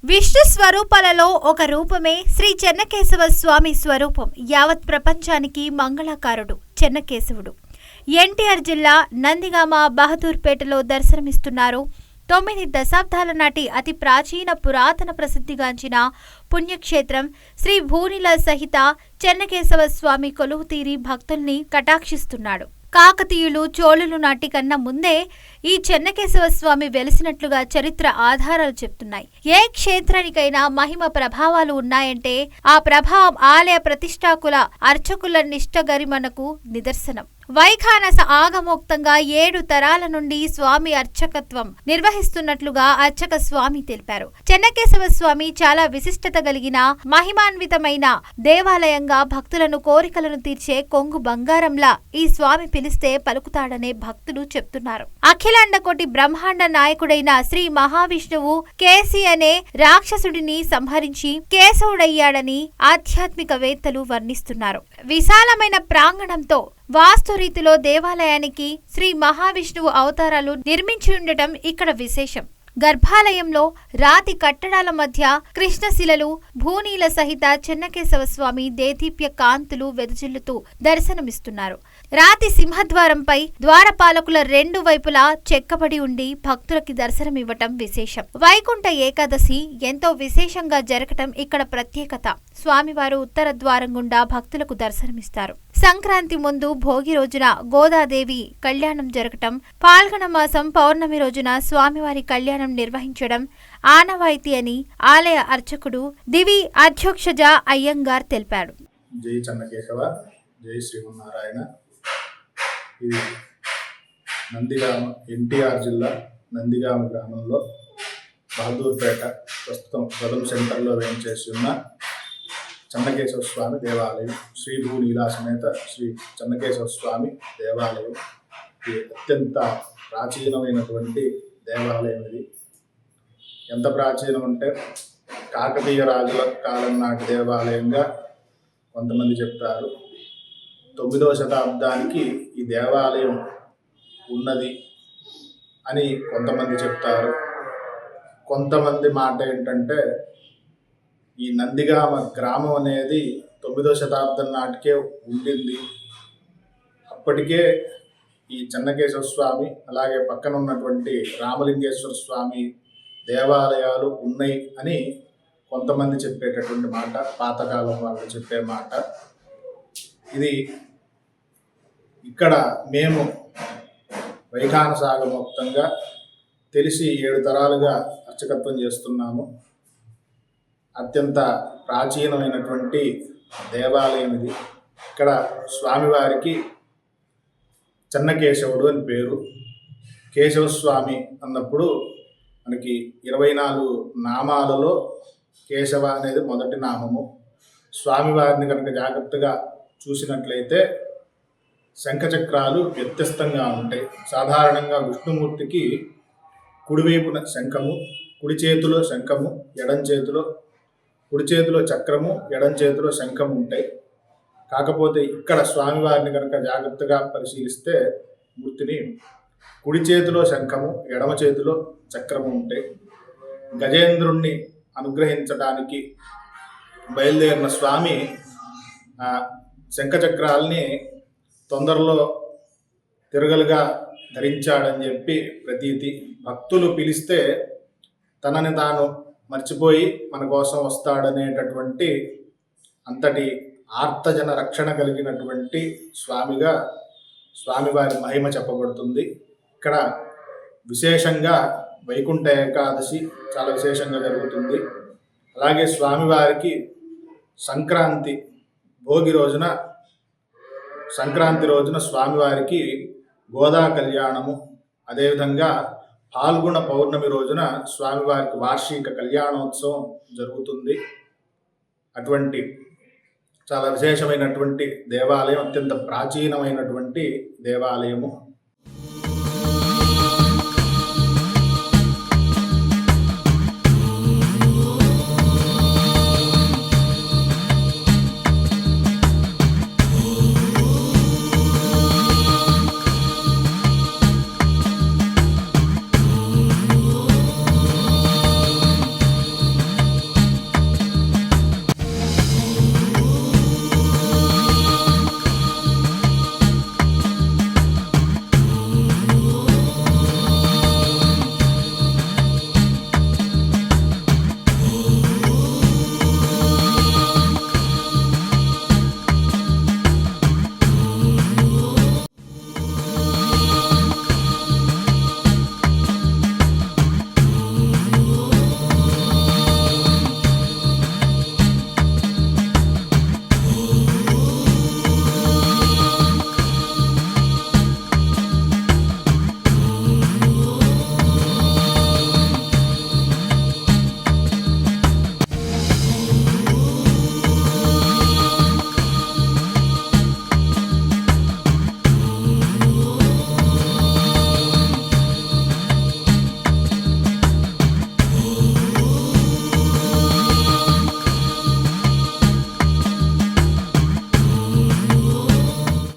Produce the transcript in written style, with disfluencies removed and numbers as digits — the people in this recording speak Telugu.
విష్ణు స్వరూపాలలో ఒక రూపమే శ్రీ చెన్నకేశవ స్వామి స్వరూపం. యావత్ ప్రపంచానికి మంగళకారుడు చెన్నకేశవుడు ఎన్టీఆర్ జిల్లా నందిగామ బహదూర్పేటలో దర్శనమిస్తున్నారు. 9 దశాబ్దాల నాటి అతి ప్రాచీన పురాతన ప్రసిద్ధిగాంచిన పుణ్యక్షేత్రం శ్రీ భూనీల సహిత చెన్నకేశవ స్వామి కొలువుతీరి భక్తుల్ని కటాక్షిస్తున్నాడు. కాకతీయులు చోళులు నాటి కన్నా ముందే ఈ చెన్నకేశవ స్వామి వెలిసినట్లుగా చరిత్ర ఆధారాలు చెప్తున్నాయి. ఏ క్షేత్రానికైనా మహిమ ప్రభావాలు ఉన్నాయంటే ఆ ప్రభావం ఆలయ ప్రతిష్టాకుల అర్చకుల నిష్ఠ గరిమనకు నిదర్శనం. వైఖానస ఆగమోక్తంగా 7 తరాల నుండి స్వామి అర్చకత్వం నిర్వహిస్తున్నట్లుగా అర్చక స్వామి తెలిపారు. చెన్నకేశవ స్వామి చాలా విశిష్టత కలిగిన మహిమాన్వితమైన దేవాలయంగా భక్తులను కోరికలను తీర్చే కొంగు బంగారంలా ఈ స్వామి పిలిస్తే పలుకుతాడనే భక్తులు చెప్తున్నారు. అఖిలాండకోటి బ్రహ్మాండ నాయకుడైన శ్రీ మహావిష్ణువు కేసి అనే రాక్షసుడిని సంహరించి కేశవుడయ్యాడని ఆధ్యాత్మికవేత్తలు వర్ణిస్తున్నారు. విశాలమైన ప్రాంగణంతో వాస్తు రీతిలో దేవాలయానికి శ్రీ మహావిష్ణువు అవతారాలు నిర్మించి ఉండటం ఇక్కడ విశేషం. గర్భాలయంలో రాతి కట్టడాల మధ్య కృష్ణశిలలు, భూనీల సహిత చెన్నకేశవ స్వామి దేదీప్య కాంతులు వెదజిల్లుతూ దర్శనమిస్తున్నారు. రాతి సింహద్వారంపై ద్వారపాలకుల 2 వైపులా చెక్కబడి ఉండి భక్తులకి దర్శనమివ్వటం విశేషం. వైకుంఠ ఏకాదశి ఎంతో విశేషంగా జరగటం ఇక్కడ ప్రత్యేకత. స్వామివారు ఉత్తర ద్వారం గుండా భక్తులకు దర్శనమిస్తారు. సంక్రాంతి ముందు భోగి రోజున గోదాదేవి కళ్యాణం జరగటం, పాల్గొన మాసం పౌర్ణమి రోజున స్వామివారి కళ్యాణం నిర్వహించడం ఆనవాయితీ అని ఆలయ అర్చకుడు దివి అధ్యక్షజ అయ్యంగార్ తెలిపాడు. జై చెన్నకేశవ, జై శ్రీమన్నారాయణ. ఇది నందిగామ, ఎన్టీఆర్ జిల్లా నందిగామ గ్రామంలో బహదూర్పేట ప్రస్తుతం ప్రథమ సెంటర్లో వేయించేసి ఉన్న చెన్నకేశవ స్వామి దేవాలయం. శ్రీ భూనీలా సమేత శ్రీ చెన్నకేశవ స్వామి దేవాలయం. ఇది అత్యంత ప్రాచీనమైనటువంటి దేవాలయం. ఇది ఎంత ప్రాచీనం అంటే కాకతీయ రాజుల కాలం నాటి దేవాలయంగా కొంతమంది చెప్తారు. 9వ శతాబ్దానికి ఈ దేవాలయం ఉన్నది అని కొంతమంది చెప్తారు. కొంతమంది మాట ఏంటంటే ఈ నందిగామ గ్రామం అనేది 9వ శతాబ్దం నాటికే ఉండింది. అప్పటికే ఈ చెన్నకేశవ స్వామి అలాగే పక్కన ఉన్నటువంటి రామలింగేశ్వర స్వామి దేవాలయాలు ఉన్నాయి అని కొంతమంది చెప్పేటటువంటి మాట, పాతకాలం వాళ్ళు చెప్పే మాట. ఇది ఇక్కడ మేము వైఖానసాగమోక్తంగా తెలిసి 7 తరాలుగా అర్చకత్వం చేస్తున్నాము. అత్యంత ప్రాచీనమైనటువంటి దేవాలయం ఇది. ఇక్కడ స్వామివారికి చెన్నకేశవుడు అని పేరు. కేశవస్వామి అన్నప్పుడు మనకి 24 నామాలలో కేశవ అనేది మొదటి నామము. స్వామివారిని కనుక జాగ్రత్తగా చూసినట్లయితే శంఖచక్రాలు వ్యత్యస్తంగా ఉంటాయి. సాధారణంగా విష్ణుమూర్తికి కుడివైపున శంఖము, కుడి చేతిలో శంఖము, కుడి చేతిలో చక్రము, ఎడం చేతిలో శంఖము ఉంటాయి. కాకపోతే ఇక్కడ స్వామివారిని కనుక జాగ్రత్తగా పరిశీలిస్తే మూర్తిని కుడి చేతిలో శంఖము, ఎడమ చేతిలో చక్రము ఉంటాయి. గజేంద్రుణ్ణి అనుగ్రహించడానికి బయలుదేరిన స్వామి శంఖచక్రాల్ని తొందరలో తిరగలుగా ధరించాడని చెప్పి ప్రతీతి. భక్తులు పిలిస్తే తనని తాను మర్చిపోయి మన కోసం వస్తాడనేటటువంటి అంతటి ఆర్తజన రక్షణ కలిగినటువంటి స్వామిగా స్వామివారి మహిమ చెప్పబడుతుంది. ఇక్కడ విశేషంగా వైకుంఠ ఏకాదశి చాలా విశేషంగా జరుగుతుంది. అలాగే స్వామివారికి సంక్రాంతి రోజున స్వామివారికి గోదా కళ్యాణము, అదేవిధంగా పాల్గొన పౌర్ణమి రోజున స్వామివారికి వార్షిక కళ్యాణోత్సవం జరుగుతుంది. అటువంటి చాలా విశేషమైనటువంటి దేవాలయం, అత్యంత ప్రాచీనమైనటువంటి దేవాలయము.